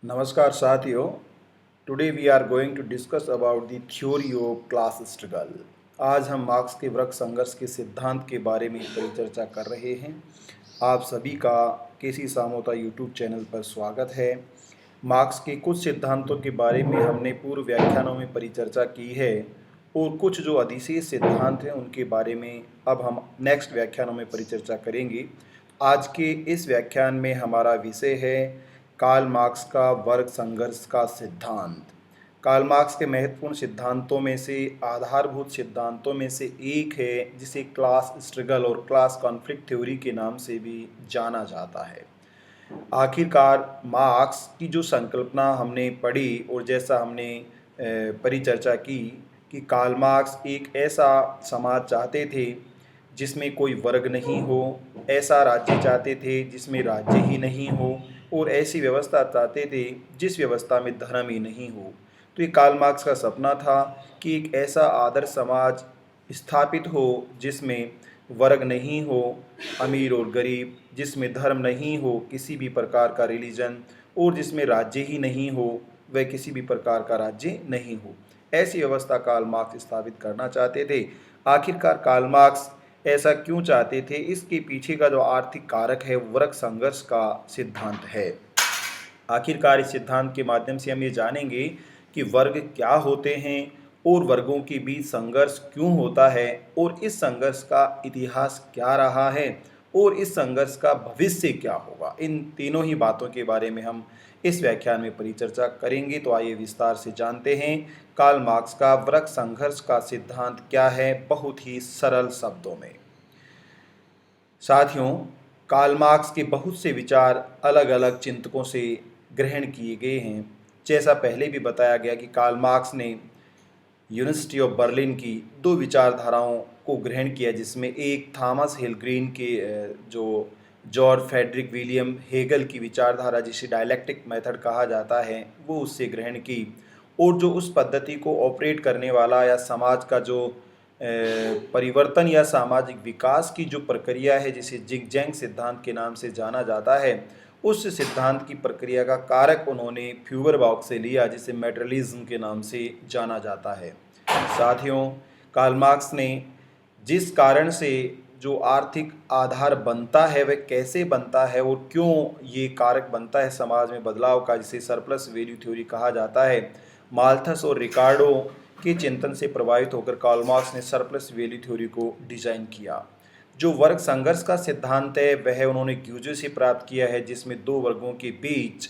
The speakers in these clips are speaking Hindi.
नमस्कार साथियों। Today we are going to discuss about the theory of class struggle. आज हम मार्क्स के वर्ग संघर्ष के सिद्धांत के बारे में परिचर्चा कर रहे हैं। आप सभी का केसी सामोता यूट्यूब चैनल पर स्वागत है। मार्क्स के कुछ सिद्धांतों के बारे में हमने पूर्व व्याख्यानों में परिचर्चा की है और कुछ जो अधिशेष सिद्धांत हैं उनके बारे में अब हम नेक्स्ट व्याख्यानों में परिचर्चा करेंगे। आज के इस व्याख्यान में हमारा विषय है कार्ल मार्क्स का वर्ग संघर्ष का सिद्धांत। कार्ल मार्क्स के महत्वपूर्ण सिद्धांतों में से आधारभूत सिद्धांतों में से एक है जिसे क्लास स्ट्रगल और क्लास कॉन्फ्लिक्ट थ्योरी के नाम से भी जाना जाता है। आखिरकार मार्क्स की जो संकल्पना हमने पढ़ी और जैसा हमने परिचर्चा की कि कार्ल मार्क्स एक ऐसा समाज चाहते थे जिसमें कोई वर्ग नहीं हो, ऐसा राज्य चाहते थे जिसमें राज्य ही नहीं हो और ऐसी व्यवस्था चाहते थे जिस व्यवस्था में धर्म ही नहीं हो। तो ये कार्ल मार्क्स का सपना था कि एक ऐसा आदर्श समाज स्थापित हो जिसमें वर्ग नहीं हो, अमीर और गरीब, जिसमें धर्म नहीं हो, किसी भी प्रकार का रिलीजन, और जिसमें राज्य ही नहीं हो, वह किसी भी प्रकार का राज्य नहीं हो। ऐसी व्यवस्था कार्ल मार्क्स स्थापित करना चाहते थे। आखिरकार कार्ल मार्क्स ऐसा क्यों चाहते थे, इसके पीछे का जो आर्थिक कारक है वर्ग संघर्ष का सिद्धांत है। आखिरकार इस सिद्धांत के माध्यम से हम ये जानेंगे कि वर्ग क्या होते हैं और वर्गों के बीच संघर्ष क्यों होता है और इस संघर्ष का इतिहास क्या रहा है और इस संघर्ष का भविष्य क्या होगा। इन तीनों ही बातों के बारे में हम इस व्याख्यान में परिचर्चा करेंगे। तो आइए विस्तार से जानते हैं कार्ल मार्क्स का वर्ग संघर्ष का सिद्धांत क्या है, बहुत ही सरल शब्दों में। साथियों, कार्ल मार्क्स के बहुत से विचार अलग अलग चिंतकों से ग्रहण किए गए हैं। जैसा पहले भी बताया गया कि कार्ल मार्क्स ने यूनिवर्सिटी ऑफ बर्लिन की दो विचारधाराओं को ग्रहण किया, जिसमें एक थॉमस हिलग्रीन के जो जॉर्ज फ्रेडरिक विलियम हेगल की विचारधारा जिसे डायलैक्टिक मेथड कहा जाता है वो उससे ग्रहण की, और जो उस पद्धति को ऑपरेट करने वाला या समाज का जो परिवर्तन या सामाजिक विकास की जो प्रक्रिया है जिसे जिग जैंग सिद्धांत के नाम से जाना जाता है, उस सिद्धांत की प्रक्रिया का कारक उन्होंने फ्यूबरबॉक्स से लिया जिसे मेटेरियलिज्म के नाम से जाना जाता है। साथियों, कार्ल मार्क्स ने जिस कारण से जो आर्थिक आधार बनता है वह कैसे बनता है और क्यों ये कारक बनता है समाज में बदलाव का, जिसे सरप्लस वैल्यू थ्योरी कहा जाता है, माल्थस और रिकार्डो के चिंतन से प्रभावित होकर कार्ल मार्क्स ने सरप्लस वैल्यू थ्योरी को डिजाइन किया। जो वर्ग संघर्ष का सिद्धांत है वह उन्होंने ग्यूजे से प्राप्त किया है, जिसमें दो वर्गों के बीच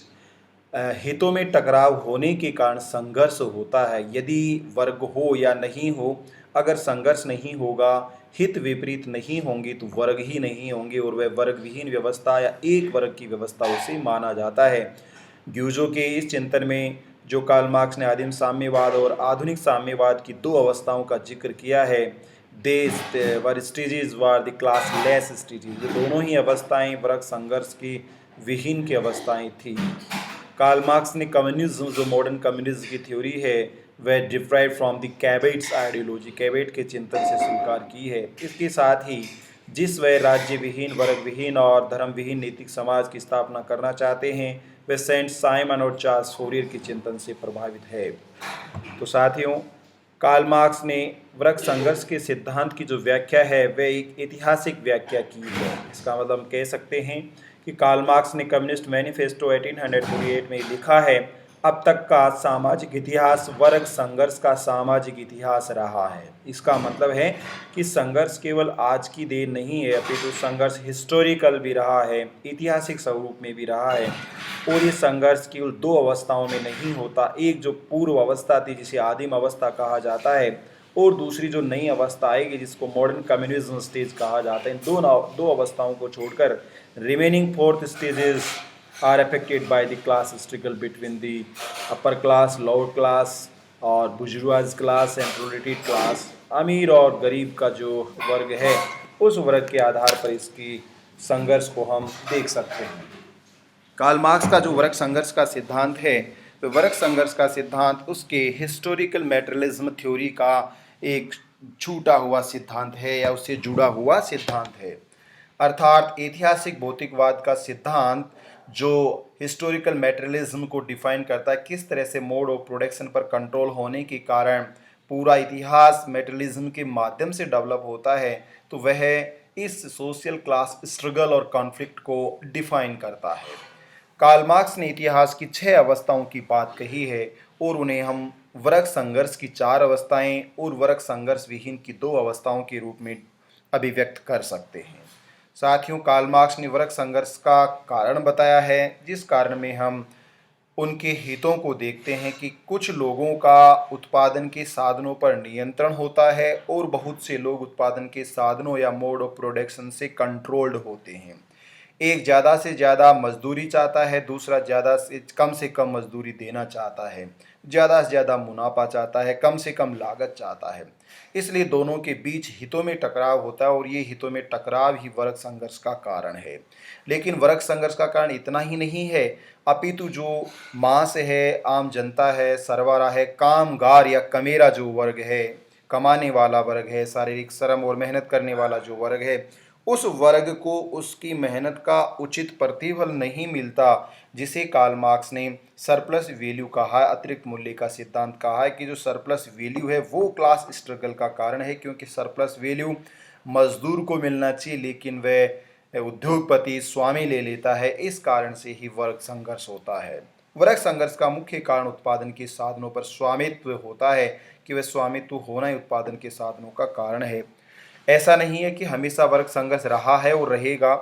हितों में टकराव होने के कारण संघर्ष होता है। यदि वर्ग हो या नहीं हो, अगर संघर्ष नहीं होगा, हित विपरीत नहीं होंगे तो वर्ग ही नहीं होंगे और वह वर्ग विहीन व्यवस्था या एक वर्ग की व्यवस्था उसे माना जाता है। ग्यूजो के इस चिंतन में जो कार्ल मार्क्स ने आदिम साम्यवाद और आधुनिक साम्यवाद की दो अवस्थाओं का जिक्र किया है, they were stages were the classless stages, ये दोनों ही अवस्थाएं वर्ग संघर्ष की विहीन की अवस्थाएं थी। कार्ल मार्क्स ने कम्युनिज्म, जो मॉडर्न कम्युनिज्म की थ्योरी है, वह डिफ्राइव फ्रॉम द कैबेट्स आइडियोलॉजी, कैबेट के चिंतन से स्वीकार की है। इसके साथ ही जिस वह राज्य विहीन, वर्ग विहीन और धर्म विहीन नैतिक समाज की स्थापना करना चाहते हैं वह सेंट साइमन और चार्ल्स फोरियर के चिंतन से प्रभावित है। तो साथियों, कार्ल मार्क्स ने वर्ग संघर्ष के सिद्धांत की जो व्याख्या है वह एक ऐतिहासिक व्याख्या की है। इसका मतलब हम कह सकते हैं कि कार्ल मार्क्स ने कम्युनिस्ट मैनिफेस्टो 1848 में लिखा है, अब तक का सामाजिक इतिहास वर्ग संघर्ष का सामाजिक इतिहास रहा है। इसका मतलब है कि संघर्ष केवल आज की देन नहीं है, अपितु संघर्ष हिस्टोरिकल भी रहा है, ऐतिहासिक स्वरूप में भी रहा है। और ये संघर्ष केवल दो अवस्थाओं में नहीं होता, एक जो पूर्व अवस्था थी जिसे आदिम अवस्था कहा जाता है और दूसरी जो नई अवस्था आएगी जिसको मॉडर्न कम्युनिज्म स्टेज कहा जाता है। इन दो अवस्थाओं को छोड़कर remaining fourth stages are affected by the class struggle between the upper class, lower class और bourgeois class and proletariat class. अमीर और गरीब का जो वर्ग है उस वर्ग के आधार पर इसकी संघर्ष को हम देख सकते हैं। कार्ल मार्क्स का जो वर्ग संघर्ष का सिद्धांत है तो वर्ग संघर्ष का सिद्धांत उसके हिस्टोरिकल मेटेरियलिज्म थ्योरी का एक छूटा हुआ सिद्धांत है या उससे जुड़ा हुआ सिद्धांत है। अर्थात ऐतिहासिक भौतिकवाद का सिद्धांत जो हिस्टोरिकल मटेरियलिज्म को डिफाइन करता है, किस तरह से मोड ऑफ प्रोडक्शन पर कंट्रोल होने के कारण पूरा इतिहास मटेरियलिज्म के माध्यम से डेवलप होता है, तो वह इस सोशल क्लास स्ट्रगल और कॉन्फ्लिक्ट को डिफाइन करता है। कार्ल मार्क्स ने इतिहास की 6 अवस्थाओं की बात कही है और उन्हें हम वर्ग संघर्ष की 4 अवस्थाएं और वर्ग संघर्ष विहीन की 2 अवस्थाओं के रूप में अभिव्यक्त कर सकते हैं। साथियों, कार्ल मार्क्स ने वर्ग संघर्ष का कारण बताया है, जिस कारण में हम उनके हितों को देखते हैं कि कुछ लोगों का उत्पादन के साधनों पर नियंत्रण होता है और बहुत से लोग उत्पादन के साधनों या मोड ऑफ प्रोडक्शन से कंट्रोल्ड होते हैं। एक ज़्यादा से ज़्यादा मजदूरी चाहता है, दूसरा ज़्यादा से कम मजदूरी देना चाहता है, ज़्यादा से ज़्यादा मुनाफा चाहता है, कम से कम लागत चाहता है। इसलिए दोनों के बीच हितों में टकराव होता है और ये हितों में टकराव ही वर्ग संघर्ष का कारण है। लेकिन वर्ग संघर्ष का कारण इतना ही नहीं है, अपितु जो मास है, आम जनता है, सरबराह है, कामगार या कमेरा जो वर्ग है, कमाने वाला वर्ग है, शारीरिक श्रम और मेहनत करने वाला जो वर्ग है, उस वर्ग को उसकी मेहनत का उचित प्रतिफल नहीं मिलता, जिसे कार्ल मार्क्स ने सरप्लस वैल्यू कहा है, अतिरिक्त मूल्य का सिद्धांत कहा है कि जो सरप्लस वैल्यू है वो क्लास स्ट्रगल का कारण है, क्योंकि सरप्लस वैल्यू मजदूर को मिलना चाहिए लेकिन वह उद्योगपति स्वामी ले लेता है। इस कारण से ही वर्ग संघर्ष होता है। वर्ग संघर्ष का मुख्य कारण उत्पादन के साधनों पर स्वामित्व होता है कि वह स्वामित्व होना ही उत्पादन के साधनों का कारण है। ऐसा नहीं है कि हमेशा वर्ग संघर्ष रहा है और रहेगा।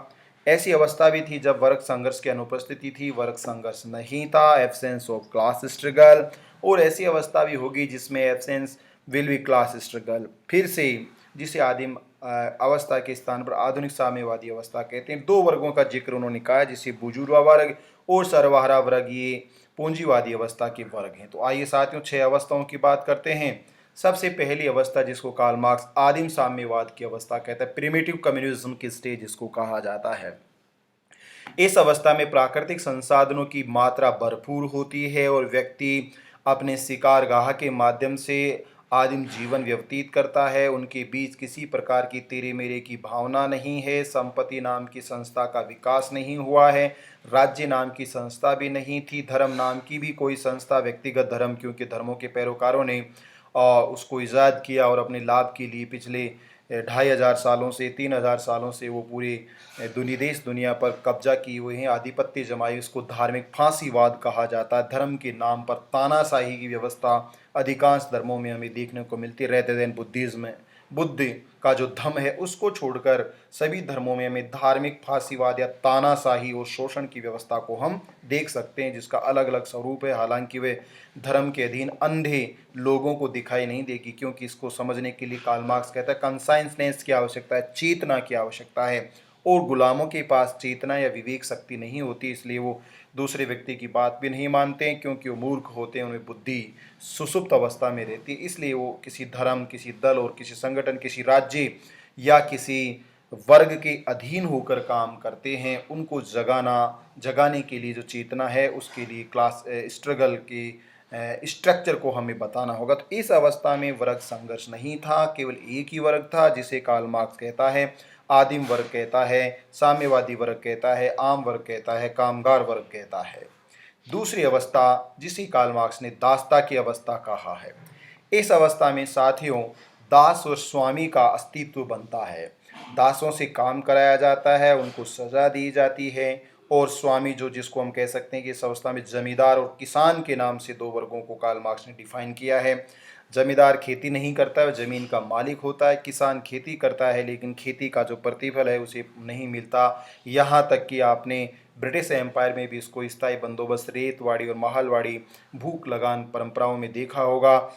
ऐसी अवस्था भी थी जब वर्ग संघर्ष की अनुपस्थिति थी, वर्ग संघर्ष नहीं था, एब्सेंस ऑफ क्लास स्ट्रगल, और ऐसी अवस्था भी होगी जिसमें absence will be class struggle. फिर से जिसे आदिम अवस्था के स्थान पर आधुनिक साम्यवादी अवस्था कहते हैं। 2 वर्गों का जिक्र उन्होंने कहा है, जिसे बुजुर्गा वर्ग और सर्वहारा वर्ग, ये पूंजीवादी अवस्था के वर्ग हैं। तो आइए साथियों 6 अवस्थाओं की बात करते हैं। सबसे पहली अवस्था जिसको कार्ल मार्क्स आदिम साम्यवाद की अवस्था कहता है, प्रिमिटिव कम्युनिज्म की स्टेज जिसको कहा जाता है। इस अवस्था में प्राकृतिक संसाधनों की मात्रा भरपूर होती है और व्यक्ति अपने शिकारगाह के माध्यम से आदिम जीवन व्यतीत करता है। उनके बीच किसी प्रकार की तेरे मेरे की भावना नहीं है, संपत्ति नाम की संस्था का विकास नहीं हुआ है, राज्य नाम की संस्था भी नहीं थी, धर्म नाम की भी कोई संस्था, व्यक्तिगत धर्म, क्योंकि धर्मों के पैरोकारों ने उसको ईजाद किया और अपने लाभ के लिए पिछले 2500 सालों से 3000 सालों से वो पूरे देश दुनिया पर कब्जा किए हुए हैं, आधिपत्य जमाई। उसको धार्मिक फांसीवाद कहा जाता है। धर्म के नाम पर तानाशाही की व्यवस्था अधिकांश धर्मों में हमें देखने को मिलती है। रहते दिन बुद्धिज्म, बुद्ध का जो धर्म है उसको छोड़कर सभी धर्मों में हमें धार्मिक फांसीवाद या तानाशाही और शोषण की व्यवस्था को हम देख सकते हैं, जिसका अलग अलग स्वरूप है। हालांकि वे धर्म के अधीन अंधे लोगों को दिखाई नहीं देगी, क्योंकि इसको समझने के लिए कार्ल मार्क्स कहता है कॉन्साइंसनेस की आवश्यकता है, चेतना की आवश्यकता है, और गुलामों के पास चेतना या विवेक शक्ति नहीं होती, इसलिए वो दूसरे व्यक्ति की बात भी नहीं मानते हैं, क्योंकि वो मूर्ख होते हैं, उनमें बुद्धि सुसुप्त अवस्था में रहती है। इसलिए वो किसी धर्म, किसी दल और किसी संगठन, किसी राज्य या किसी वर्ग के अधीन होकर काम करते हैं। उनको जगाने के लिए जो चेतना है उसके लिए क्लास स्ट्रगल की स्ट्रक्चर को हमें बताना होगा। तो इस अवस्था में वर्ग संघर्ष नहीं था, केवल एक ही वर्ग था, जिसे कार्ल मार्क्स कहता है आदिम वर्ग कहता है, साम्यवादी वर्ग कहता है, आम वर्ग कहता है, कामगार वर्ग कहता है। दूसरी अवस्था जिसे कार्ल मार्क्स ने दासता की अवस्था कहा है। इस अवस्था में साथियों दास और स्वामी का अस्तित्व बनता है। दासों से काम कराया जाता है, उनको सजा दी जाती है, और स्वामी जो जिसको हम कह सकते हैं कि इस अवस्था में जमींदार और किसान के नाम से 2 वर्गों को कार्ल मार्क्स ने डिफाइन किया है। जमींदार खेती नहीं करता है, ज़मीन का मालिक होता है। किसान खेती करता है लेकिन खेती का जो प्रतिफल है उसे नहीं मिलता। यहाँ तक कि आपने ब्रिटिश एम्पायर में भी इसको स्थायी बंदोबस्त, रेतवाड़ी और महलवाड़ी भूख लगान परंपराओं में देखा होगा,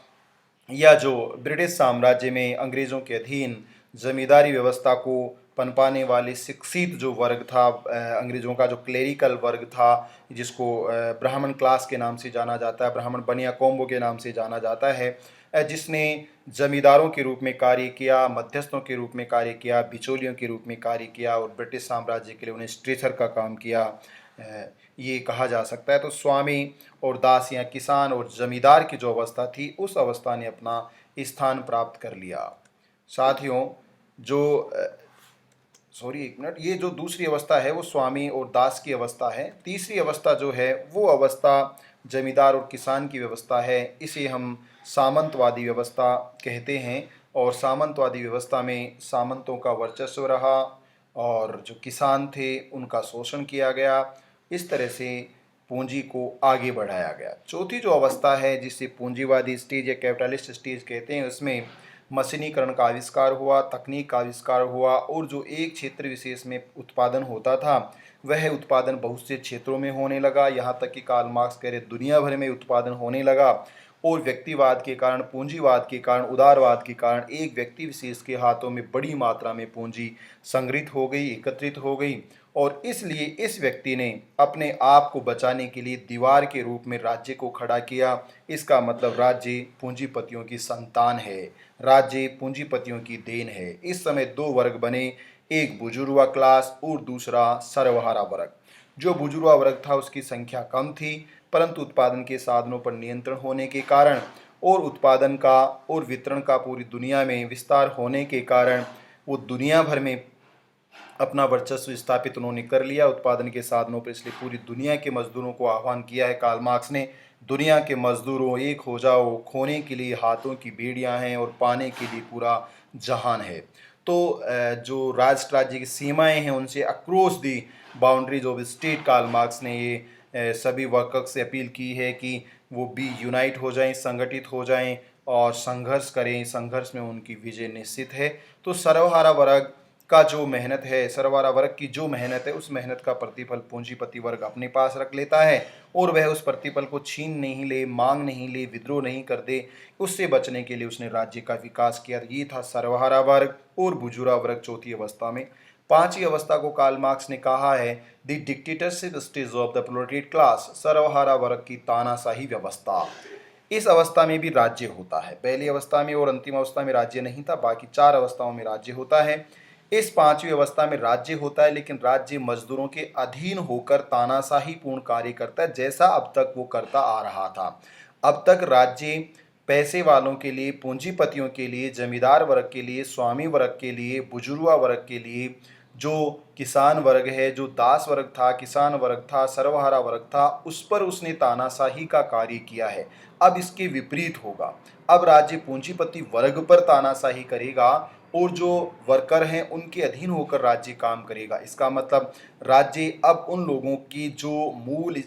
या जो ब्रिटिश साम्राज्य में अंग्रेज़ों के अधीन जमींदारी व्यवस्था को पनपाने वाले शिक्षित जो वर्ग था, अंग्रेज़ों का जो क्लेरिकल वर्ग था, जिसको ब्राह्मण क्लास के नाम से जाना जाता है, ब्राह्मण बनिया कोम्बो के नाम से जाना जाता है, जिसने जमींदारों के रूप में कार्य किया, मध्यस्थों के रूप में कार्य किया, बिचौलियों के रूप में कार्य किया, और ब्रिटिश साम्राज्य के लिए उन्हें स्ट्रेचर का काम किया, ये कहा जा सकता है। तो स्वामी और दास या किसान और जमींदार की जो अवस्था थी उस अवस्था ने अपना स्थान प्राप्त कर लिया। साथियों जो सॉरी एक मिनट, ये जो दूसरी अवस्था है वो स्वामी और दास की अवस्था है। तीसरी अवस्था जो है वो अवस्था जमींदार और किसान की व्यवस्था है। इसे हम सामंतवादी व्यवस्था कहते हैं। और सामंतवादी व्यवस्था में सामंतों का वर्चस्व रहा और जो किसान थे उनका शोषण किया गया। इस तरह से पूंजी को आगे बढ़ाया गया। चौथी जो अवस्था है जिसे पूंजीवादी स्टेज या कैपिटलिस्ट स्टेज कहते हैं, उसमें मशीनीकरण का आविष्कार हुआ, तकनीक का आविष्कार हुआ और जो एक क्षेत्र विशेष में उत्पादन होता था वह उत्पादन बहुत से क्षेत्रों में होने लगा। यहाँ तक कि कार्ल मार्क्स कह रहे दुनिया भर में उत्पादन होने लगा। और व्यक्तिवाद के कारण, पूंजीवाद के कारण, उदारवाद के कारण एक व्यक्ति विशेष के हाथों में बड़ी मात्रा में पूंजी संग्रहित हो गई, एकत्रित हो गई। और इसलिए इस व्यक्ति ने अपने आप को बचाने के लिए दीवार के रूप में राज्य को खड़ा किया। इसका मतलब राज्य पूंजीपतियों की संतान है, राज्य पूंजीपतियों की देन है। इस समय दो वर्ग बने, एक बुजुर्गा क्लास और दूसरा सर्वहारा वर्ग। जो बुजुर्गा वर्ग था उसकी संख्या कम थी, परंतु उत्पादन के साधनों पर नियंत्रण होने के कारण और उत्पादन का और वितरण का पूरी दुनिया में विस्तार होने के कारण वो दुनिया भर में अपना वर्चस्व स्थापित उन्होंने कर लिया उत्पादन के साधनों पर। इसलिए पूरी दुनिया के मजदूरों को आह्वान किया है कार्ल मार्क्स ने, दुनिया के मजदूरों एक हो जाओ, खोने के लिए हाथों की बेड़ियां हैं और पाने के लिए पूरा जहान है। तो जो राष्ट्र राज्य की सीमाएं हैं उनसे across the boundaries of state Karl Marx ने ये सभी वर्कर्स से अपील की है कि वो भी यूनाइट हो जाएं, संगठित हो जाएं और संघर्ष करें। संघर्ष में उनकी विजय निश्चित है। तो सर्वहारा वर्ग का जो मेहनत है, सर्वहारा वर्ग की जो मेहनत है, उस मेहनत का प्रतिफल पूंजीपति वर्ग अपने पास रख लेता है और वह उस प्रतिफल को छीन नहीं ले, मांग नहीं ले, विद्रोह नहीं कर दे। उससे बचने के लिए उसने राज्य का विकास किया। ये था सर्वहारा वर्ग और बुजुर्गा वर्ग चौथी अवस्था में। पांचवी अवस्था को कार्ल मार्क्स ने कहा है the dictatorship stage of the proletariat class, सर्वहारा वर्ग की तानाशाही व्यवस्था। इस अवस्था में भी राज्य होता है। पहली अवस्था में और अंतिम अवस्था में राज्य नहीं था, बाकी चार अवस्थाओं में राज्य होता है। इस पांचवी अवस्था में राज्य होता है, लेकिन राज्य मजदूरों के अधीन होकर तानाशाही पूर्ण कार्य करता है, जैसा अब तक वो करता आ रहा था। अब तक राज्य पैसे वालों के लिए, पूंजीपतियों के लिए, जमींदार वर्ग के लिए, स्वामी वर्ग के लिए, बुजुर्गा वर्ग के लिए, जो किसान वर्ग है, जो दास वर्ग था, किसान वर्ग था, सर्वहारा वर्ग था, उस पर उसने तानाशाही का कार्य किया है। अब इसके विपरीत होगा। अब राज्य पूंजीपति वर्ग पर तानाशाही करेगा और जो वर्कर हैं उनके अधीन होकर राज्य काम करेगा। इसका मतलब राज्य अब उन लोगों की जो मूल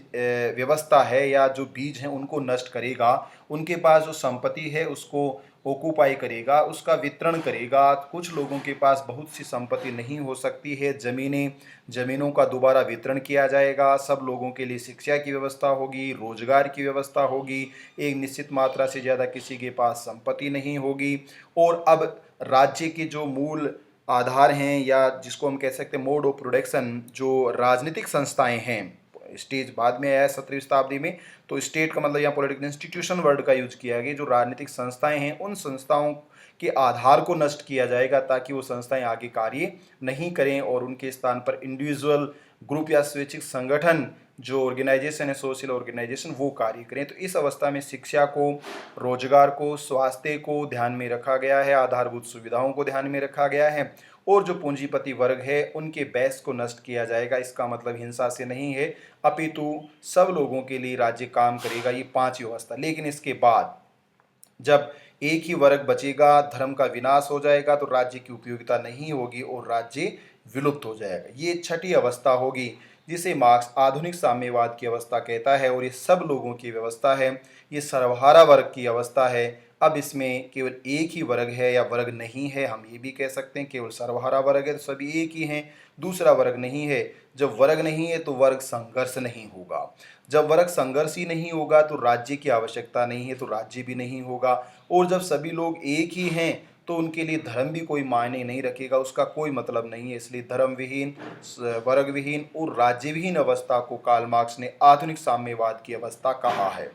व्यवस्था है या जो बीज हैं उनको नष्ट करेगा, उनके पास जो संपत्ति है उसको ऑक्यूपाई करेगा, उसका वितरण करेगा। कुछ लोगों के पास बहुत सी संपत्ति नहीं हो सकती है, ज़मीनों का दोबारा वितरण किया जाएगा। सब लोगों के लिए शिक्षा की व्यवस्था होगी, रोजगार की व्यवस्था होगी। एक निश्चित मात्रा से ज़्यादा किसी के पास संपत्ति नहीं होगी। और अब राज्य के जो मूल आधार हैं या जिसको हम कह सकते हैं मोड ऑफ प्रोडक्शन, जो राजनीतिक संस्थाएं हैं, स्टेज बाद में आया 17वीं शताब्दी में, तो स्टेट का मतलब यहाँ पॉलिटिकल इंस्टीट्यूशन वर्ड का यूज किया गया। जो राजनीतिक संस्थाएं हैं उन संस्थाओं के आधार को नष्ट किया जाएगा ताकि वो संस्थाएं आगे कार्य नहीं करें और उनके स्थान पर इंडिविजुअल, ग्रुप या स्वैच्छिक संगठन, जो ऑर्गेनाइजेशन है, सोशल ऑर्गेनाइजेशन, वो कार्य करें। तो इस अवस्था में शिक्षा को, रोजगार को, स्वास्थ्य को ध्यान में रखा गया है, आधारभूत सुविधाओं को ध्यान में रखा गया है और जो पूंजीपति वर्ग है उनके बेस को नष्ट किया जाएगा। इसका मतलब हिंसा से नहीं है, अपितु सब लोगों के लिए राज्य काम करेगा। ये पांचवी अवस्था। लेकिन इसके बाद जब एक ही वर्ग बचेगा, धर्म का विनाश हो जाएगा, तो राज्य की उपयोगिता नहीं होगी और राज्य विलुप्त हो जाएगा। ये छठी अवस्था होगी जिसे मार्क्स आधुनिक साम्यवाद की अवस्था कहता है और ये सब लोगों की व्यवस्था है। ये सर्वहारा वर्ग की अवस्था है। अब इसमें केवल एक ही वर्ग है या वर्ग नहीं है, हम ये भी कह सकते हैं केवल सर्वहारा वर्ग है तो सभी एक ही हैं, दूसरा वर्ग नहीं है। जब वर्ग नहीं है तो वर्ग संघर्ष नहीं होगा। जब वर्ग संघर्ष ही नहीं होगा तो राज्य की आवश्यकता नहीं है, तो राज्य भी नहीं होगा। और जब सभी लोग एक ही हैं तो उनके लिए धर्म भी कोई मायने नहीं रखेगा, उसका कोई मतलब नहीं है। इसलिए धर्म विहीन, वर्ग विहीन और राज्य विहीन अवस्था को कार्ल मार्क्स ने आधुनिक साम्यवाद की अवस्था कहा है।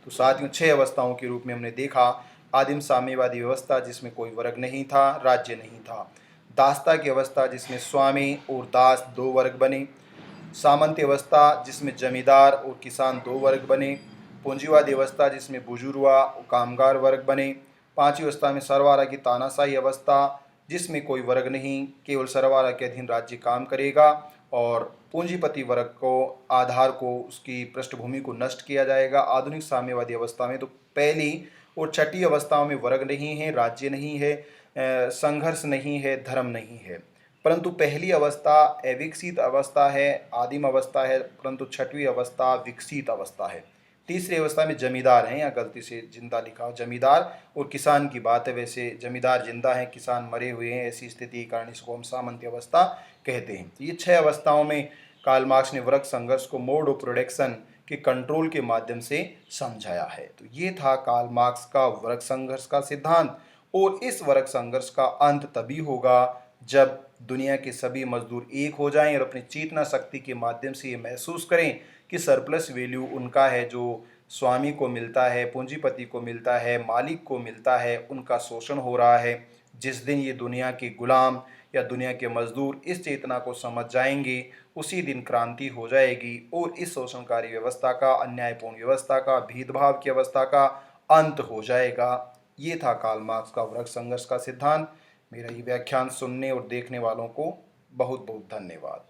तो साथियों, 6 अवस्थाओं के रूप में हमने देखा। आदिम साम्यवादी व्यवस्था जिसमें कोई वर्ग नहीं था, राज्य नहीं था। दासता की अवस्था जिसमें स्वामी और दास दो वर्ग बने। सामंत अवस्था जिसमें जमींदार और किसान दो वर्ग बने। पूंजीवादी अवस्था जिसमें बुजुर्गा और कामगार वर्ग बने। पांचवी अवस्था में सर्वहारा की तानाशाही अवस्था जिसमें कोई वर्ग नहीं, केवल सरवाला के अधीन राज्य काम करेगा और पूंजीपति वर्ग को आधार को उसकी पृष्ठभूमि को नष्ट किया जाएगा। आधुनिक साम्यवादी अवस्था में तो पहली और छठी अवस्थाओं में वर्ग नहीं है, राज्य नहीं है, संघर्ष नहीं है, धर्म नहीं है, परंतु पहली अवस्था अविकसित अवस्था है, आदिम अवस्था है, परंतु छठवीं अवस्था विकसित अवस्था है। तीसरी अवस्था में जमींदार हैं, या गलती से जिंदा लिखा हो, जमींदार और किसान की बात है। वैसे जमींदार जिंदा है, किसान मरे हुए हैं, ऐसी स्थिति के कारण इसको हम सामंती अवस्था कहते हैं। तो ये 6 अवस्थाओं में कार्ल मार्क्स ने वर्ग संघर्ष को मोड ऑफ प्रोडक्शन के कंट्रोल के माध्यम से समझाया है। तो ये था कार्ल मार्क्स का वर्ग संघर्ष का सिद्धांत। और इस वर्ग संघर्ष का अंत तभी होगा जब दुनिया के सभी मजदूर एक हो जाएं और अपनी चेतना शक्ति के माध्यम से ये महसूस करें कि सरप्लस वैल्यू उनका है, जो स्वामी को मिलता है, पूंजीपति को मिलता है, मालिक को मिलता है, उनका शोषण हो रहा है। जिस दिन ये दुनिया के गुलाम या दुनिया के मजदूर इस चेतना को समझ जाएंगे, उसी दिन क्रांति हो जाएगी और इस शोषणकारी व्यवस्था का, अन्यायपूर्ण व्यवस्था का, भेदभाव की अवस्था का अंत हो जाएगा। ये था कार्ल मार्क्स का वर्ग संघर्ष का सिद्धांत। मेरा ये व्याख्यान सुनने और देखने वालों को बहुत बहुत धन्यवाद।